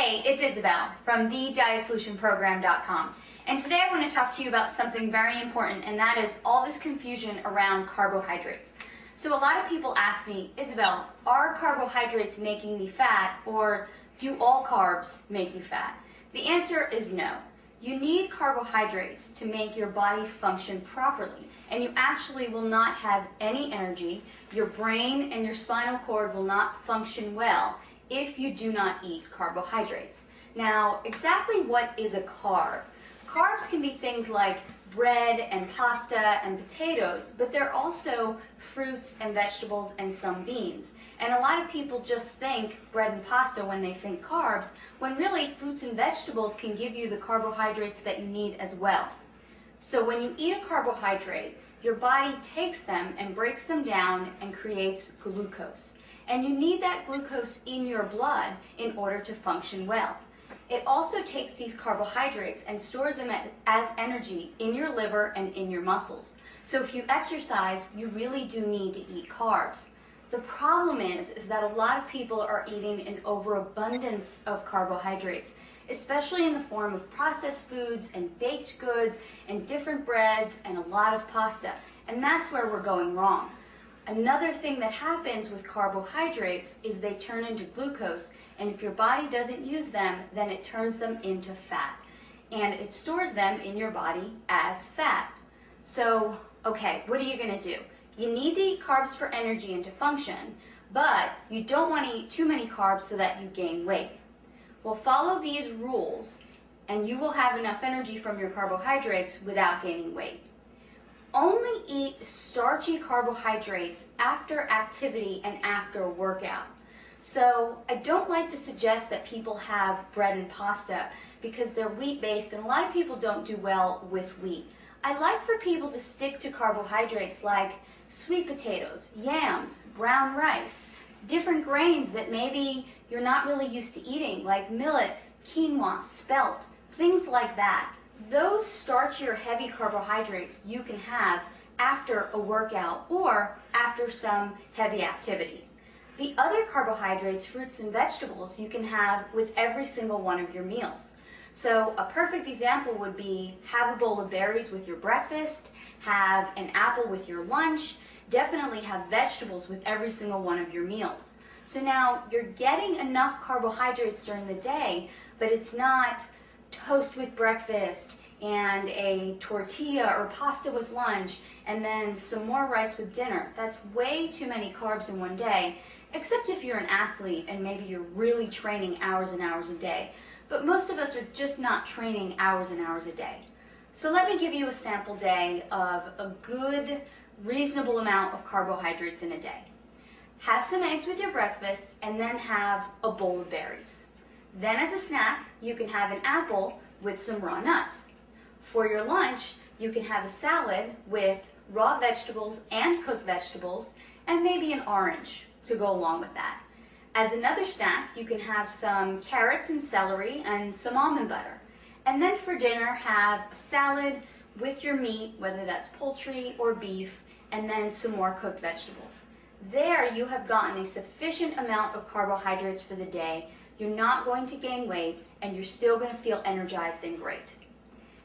Hey, it's Isabel from thedietsolutionprogram.com, and today I want to talk to you about something very important, and that is all this confusion around carbohydrates. So a lot of people ask me, Isabel, are carbohydrates making me fat, or do all carbs make you fat? The answer is no. You need carbohydrates to make your body function properly, and you actually will not have any energy. Your brain and your spinal cord will not function well if you do not eat carbohydrates. Now, exactly what is a carb? Carbs can be things like bread and pasta and potatoes, but they're also fruits and vegetables and some beans. And a lot of people just think bread and pasta when they think carbs, when really fruits and vegetables can give you the carbohydrates that you need as well. So when you eat a carbohydrate, your body takes them and breaks them down and creates glucose. And you need that glucose in your blood in order to function well. It also takes these carbohydrates and stores them as energy in your liver and in your muscles. So if you exercise, you really do need to eat carbs. The problem is that a lot of people are eating an overabundance of carbohydrates, especially in the form of processed foods and baked goods and different breads and a lot of pasta. And that's where we're going wrong. Another thing that happens with carbohydrates is they turn into glucose, and if your body doesn't use them, then it turns them into fat. And it stores them in your body as fat. So, okay, what are you going to do? You need to eat carbs for energy and to function, but you don't want to eat too many carbs so that you gain weight. Well, follow these rules, and you will have enough energy from your carbohydrates without gaining weight. Only eat starchy carbohydrates after activity and after a workout. So I don't like to suggest that people have bread and pasta because they're wheat-based, and a lot of people don't do well with wheat. I like for people to stick to carbohydrates like sweet potatoes, yams, brown rice, different grains that maybe you're not really used to eating, like millet, quinoa, spelt, things like that. Those starchy or heavy carbohydrates you can have after a workout or after some heavy activity. The other carbohydrates, fruits and vegetables, you can have with every single one of your meals. So a perfect example would be have a bowl of berries with your breakfast, have an apple with your lunch, definitely have vegetables with every single one of your meals. So now you're getting enough carbohydrates during the day, but it's not toast with breakfast and a tortilla or pasta with lunch and then some more rice with dinner. That's way too many carbs in one day, except if you're an athlete and maybe you're really training hours and hours a day. But most of us are just not training hours and hours a day. So let me give you a sample day of a good, reasonable amount of carbohydrates in a day. Have some eggs with your breakfast and then have a bowl of berries. Then as a snack, you can have an apple with some raw nuts. For your lunch, you can have a salad with raw vegetables and cooked vegetables and maybe an orange to go along with that. As another snack, you can have some carrots and celery and some almond butter. And then for dinner, have a salad with your meat, whether that's poultry or beef, and then some more cooked vegetables. There you have gotten a sufficient amount of carbohydrates for the day. You're not going to gain weight, and you're still going to feel energized and great.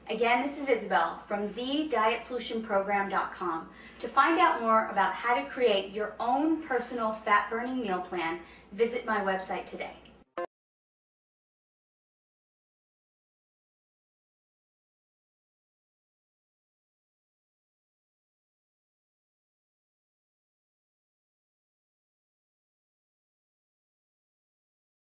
Again, this is Isabel from thedietsolutionprogram.com. To find out more about how to create your own personal fat-burning meal plan, visit my website today.